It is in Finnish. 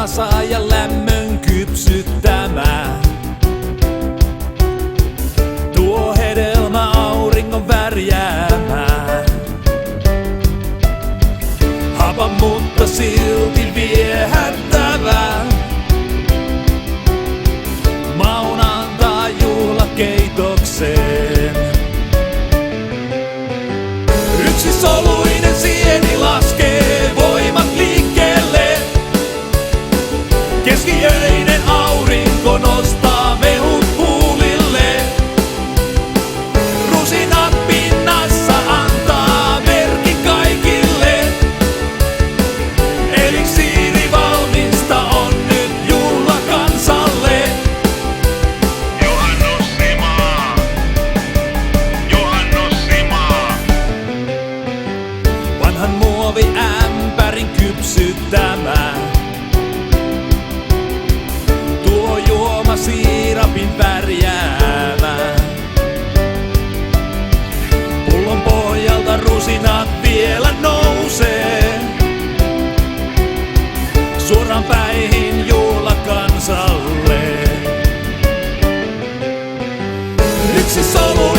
tasa ja lämmön kypsyttämä. Tuo hedelmä auringon värjäämään. Hapan, mutta silti viehättävä. Maun antaa juhlakeitokseen. Yksisoluinen sieni laskee voimat liikkeelle. Keskiöinen aurinko nostaa mehut huulille. Rusinat pinnassa antaa merkin kaikille. Eliksiiri valmista on nyt juhla kansalle. Juhannussimaa, juhannussimaa. Vanhan muoviämpärin kypsyttämä. Tuo juoma siirapin värjäämä. Pullon pohjalta rusinat vielä nousee. Suoraan päihin juhla kansalle. Yksi solu